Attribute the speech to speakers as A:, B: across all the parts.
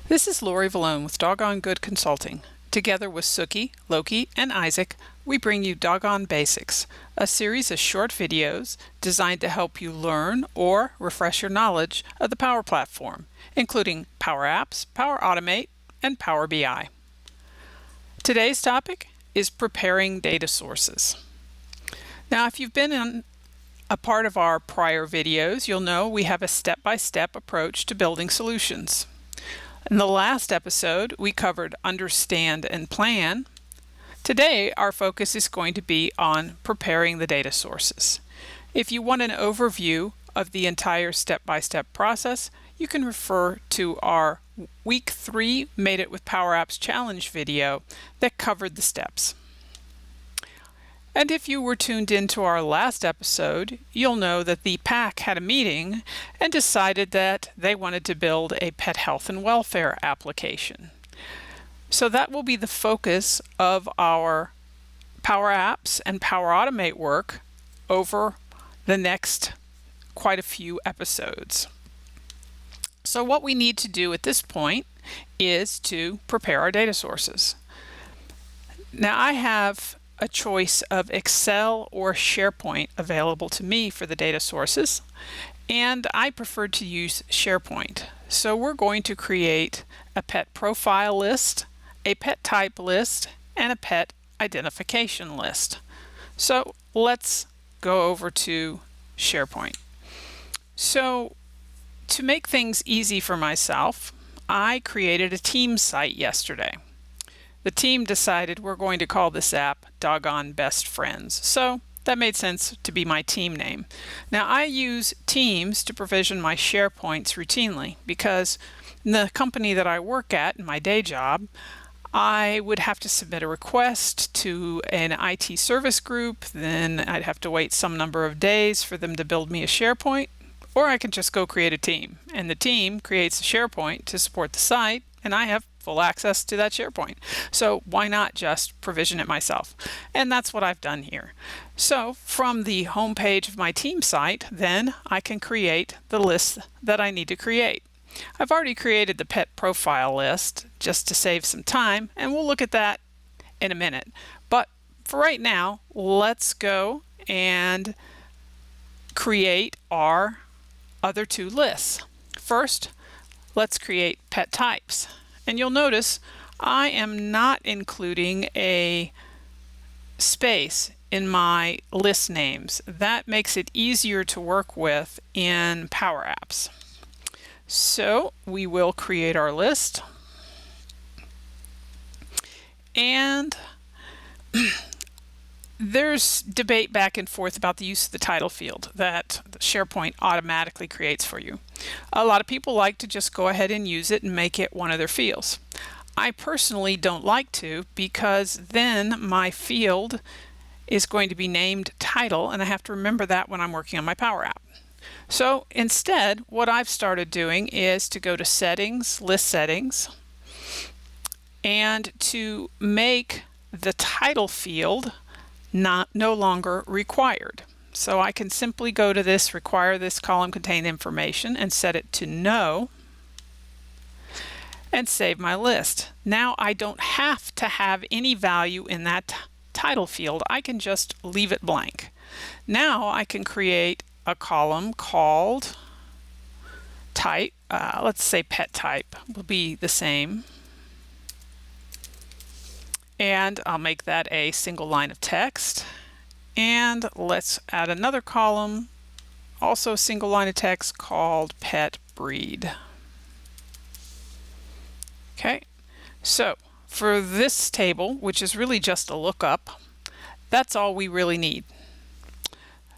A: This is Lori Valone with Doggone Good Consulting. Together with Suki, Loki, and Isaac, we bring you Doggone Basics, a series of short videos designed to help you learn or refresh your knowledge of the Power Platform, including Power Apps, Power Automate, and Power BI. Today's topic is preparing data sources. Now, if you've been in a part of our prior videos, you'll know we have a step-by-step approach to building solutions. In the last episode, we covered understand and plan. Today, our focus is going to be on preparing the data sources. If you want an overview of the entire step-by-step process, you can refer to our Week 3 Made It with Power Apps Challenge video that covered the steps. And if you were tuned into our last episode, you'll know that the PAC had a meeting and decided that they wanted to build a pet health and welfare application. So that will be the focus of our Power Apps and Power Automate work over the next quite a few episodes. So what we need to do at this point is to prepare our data sources. Now I have a choice of Excel or SharePoint available to me for the data sources, and I prefer to use SharePoint. So we're going to create a pet profile list, a pet type list, and a pet identification list. So let's go over to SharePoint. So to make things easy for myself, I created a team site yesterday. The team decided we're going to call this app Doggone Best Friends, so that made sense to be my team name. Now I use Teams to provision my SharePoints routinely because in the company that I work at in my day job, I would have to submit a request to an IT service group, then I'd have to wait some number of days for them to build me a SharePoint, or I can just go create a team, and the team creates a SharePoint to support the site, and I have full access to that SharePoint. So why not just provision it myself? And that's what I've done here. So from the home page of my team site, then I can create the list that I need to create. I've already created the pet profile list just to save some time, and we'll look at that in a minute. But for right now, let's go and create our other two lists. First, let's create pet types. And you'll notice I am not including a space in my list names. That makes it easier to work with in Power Apps. So we will create our list. And there's debate back and forth about the use of the title field that SharePoint automatically creates for you. A lot of people like to just go ahead and use it and make it one of their fields. I personally don't like to because then my field is going to be named title and I have to remember that when I'm working on my Power App. So instead, what I've started doing is to go to Settings, List Settings, and to make the title field no longer required. So I can simply go to this require this column contain information and set it to no and save my list. Now I don't have to have any value in that title field. I can just leave it blank. Now I can create a column called type. Let's say pet type will be the same. And I'll make that a single line of text. And let's add another column, also a single line of text called pet breed. Okay, so for this table, which is really just a lookup, that's all we really need.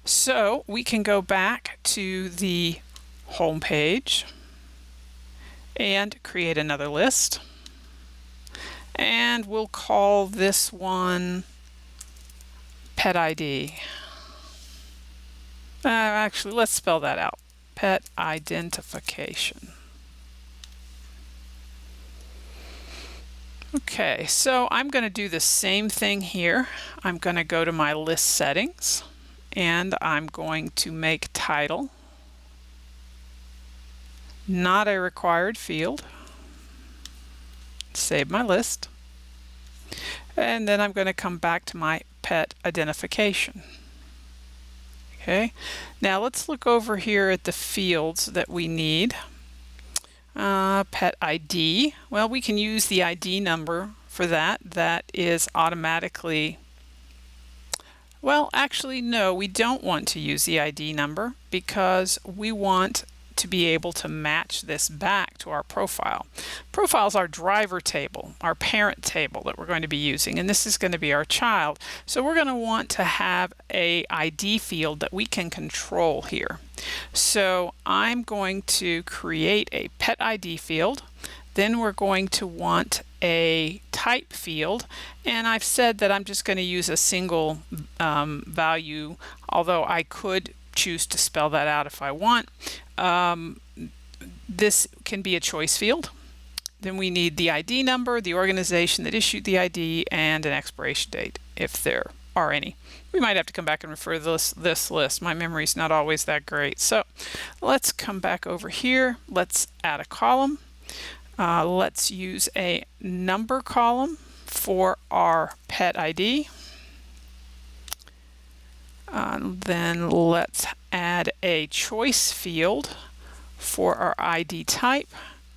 A: So we can go back to the home page and create another list. And we'll call this one Pet ID. Actually, let's spell that out. Pet identification. Okay, so I'm going to do the same thing here. I'm going to go to my list settings and I'm going to make title not a required field. Save my list. And then I'm going to come back to my pet identification. Okay, now let's look over here at the fields that we need. Pet ID. Well, we can use the ID number for that. That is automatically, well, actually, no, we don't want to use the ID number because we want to be able to match this back to our profile. Profile is our driver table, our parent table that we're going to be using, and this is going to be our child. So we're going to want to have a ID field that we can control here. So I'm going to create a pet ID field. Then we're going to want a type field, and I've said that I'm just going to use a single value, although I could choose to spell that out if I want. This can be a choice field. Then we need the ID number, the organization that issued the ID, and an expiration date, if there are any. We might have to come back and refer to this list. My memory's not always that great. So let's come back over here. Let's add a column. Let's use a number column for our pet ID. Then let's add a choice field for our ID type,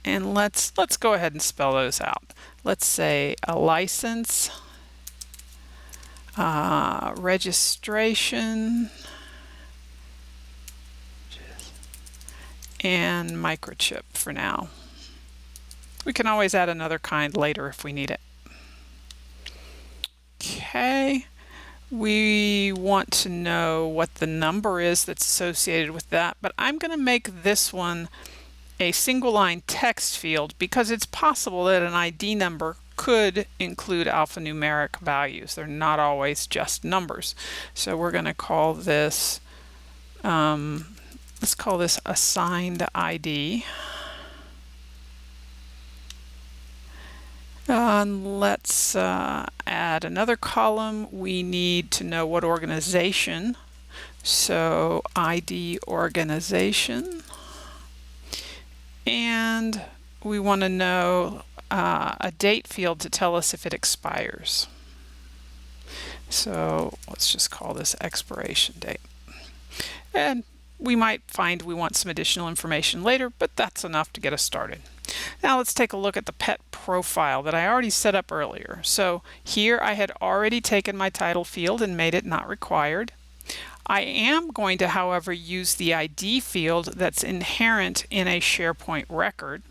A: and let's go ahead and spell those out. Let's say a license, registration, and microchip for now. We can always add another kind later if we need it. Okay. We want to know what the number is that's associated with that, but I'm going to make this one a single line text field because it's possible that an ID number could include alphanumeric values. They're not always just numbers. So we're going to call this, let's call this assigned ID. Let's add another column. We need to know what organization. So ID organization. And we want to know a date field to tell us if it expires. So let's just call this expiration date. And we might find we want some additional information later, but that's enough to get us started. Now let's take a look at the pet profile that I already set up earlier. So here I had already taken my title field and made it not required. I am going to, however, use the ID field that's inherent in a SharePoint record.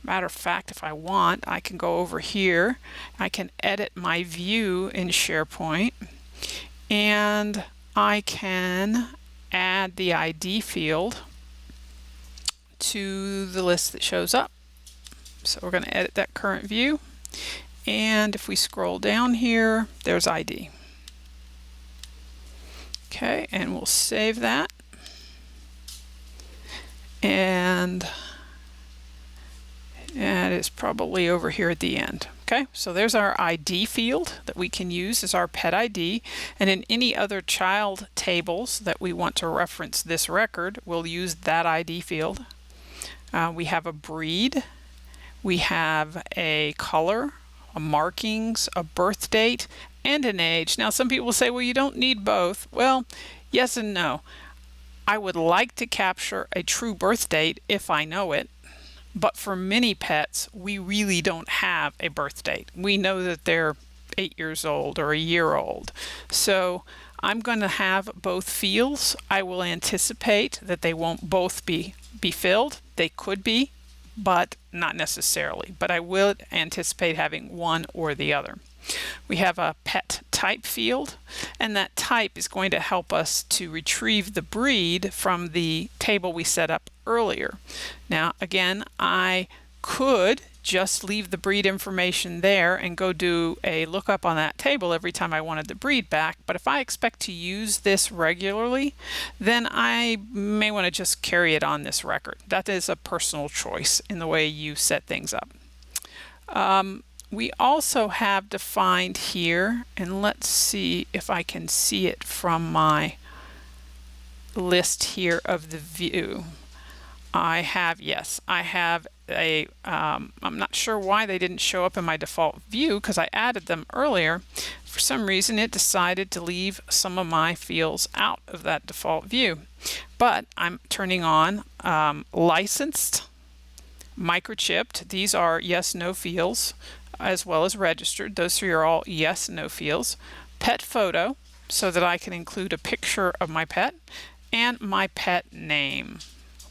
A: Matter of fact, if I want, I can go over here. I can edit my view in SharePoint, and I can add the ID field to the list that shows up. So we're going to edit that current view, and if we scroll down here, there's ID. Okay, and we'll save that, and it's probably over here at the end. Okay, so there's our ID field that we can use as our pet ID, and in any other child tables that we want to reference this record, we'll use that ID field. We have a breed, we have a color, a markings, a birth date, and an age. Now some people say, well, you don't need both. Well, yes and no. I would like to capture a true birth date if I know it, but for many pets, we really don't have a birth date. We know that they're 8 years old or a year old. So I'm going to have both fields. I will anticipate that they won't both be filled. They could be, but not necessarily. But I will anticipate having one or the other. We have a pet type field, and that type is going to help us to retrieve the breed from the table we set up earlier. Now, again, I could just leave the breed information there and go do a lookup on that table every time I wanted the breed back, but if I expect to use this regularly, then I may want to just carry it on this record. That is a personal choice in the way you set things up. We also have defined here, and let's see if I can see it from my list here of the view. Yes, I have a, I'm not sure why they didn't show up in my default view because I added them earlier. For some reason, it decided to leave some of my fields out of that default view. But I'm turning on licensed, microchipped. These are yes, no fields, as well as registered. Those three are all yes, no fields. Pet photo, so that I can include a picture of my pet, and my pet name.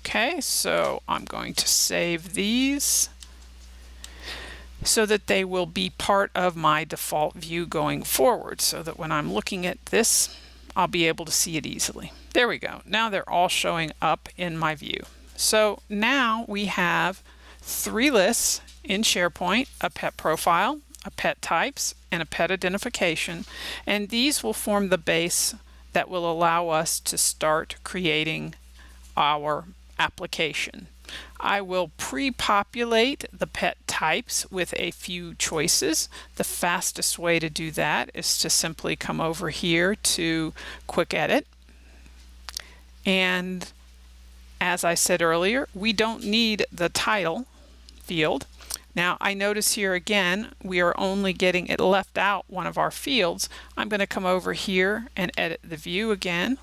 A: Okay, so I'm going to save these so that they will be part of my default view going forward, so that when I'm looking at this, I'll be able to see it easily. There we go. Now they're all showing up in my view. So now we have 3 lists in SharePoint: a pet profile, a pet types, and a pet identification. And these will form the base that will allow us to start creating our application. I will pre-populate the pet types with a few choices. The fastest way to do that is to simply come over here to Quick Edit. And as I said earlier, we don't need the title field. Now I notice here again, we are only getting it left out one of our fields. I'm going to come over here and edit the view again.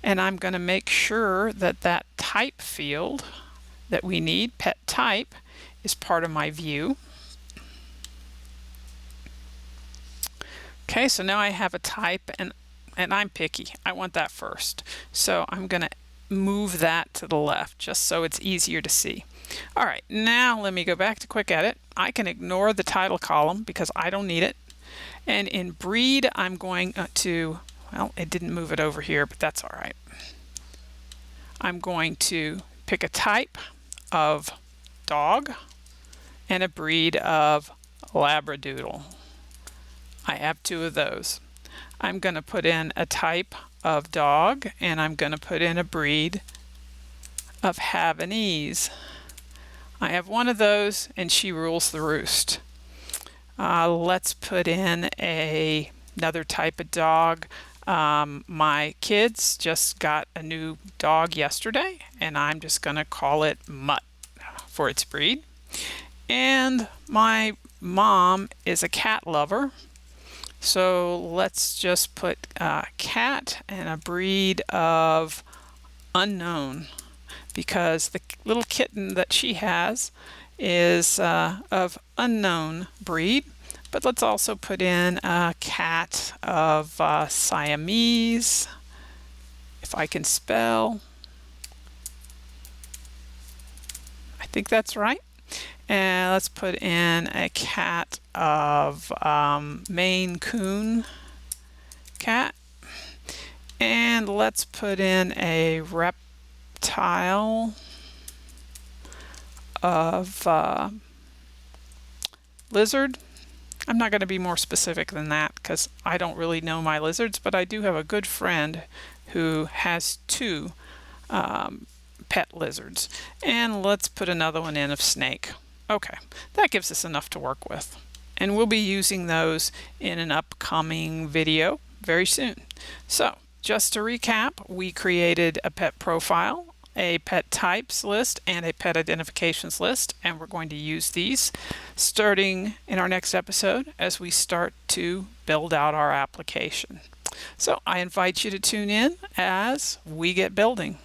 A: And I'm going to make sure that that type field that we need, pet type, is part of my view. Okay, so now I have a type, and I'm picky. I want that first. So I'm going to move that to the left just so it's easier to see. All right, now let me go back to Quick Edit. I can ignore the title column because I don't need it. And in breed, I'm going to, well, it didn't move it over here, but that's all right. I'm going to pick a type of dog and a breed of Labradoodle. I have 2 of those. I'm going to put in a type of dog, and I'm going to put in a breed of Havanese. I have 1 of those, and she rules the roost. Let's put in another type of dog. My kids just got a new dog yesterday, and I'm just going to call it Mutt for its breed. And my mom is a cat lover, so let's just put cat and a breed of Unknown, because the little kitten that she has is of unknown breed. But let's also put in a cat of Siamese, if I can spell. I think that's right. And let's put in a cat of Maine Coon cat. And let's put in a reptile of lizard. I'm not going to be more specific than that because I don't really know my lizards, but I do have a good friend who has 2 pet lizards. And let's put another one in of snake. Okay, that gives us enough to work with. And we'll be using those in an upcoming video very soon. So just to recap, we created a pet profile, a pet types list, and a pet identifications list, and we're going to use these starting in our next episode as we start to build out our application. So I invite you to tune in as we get building.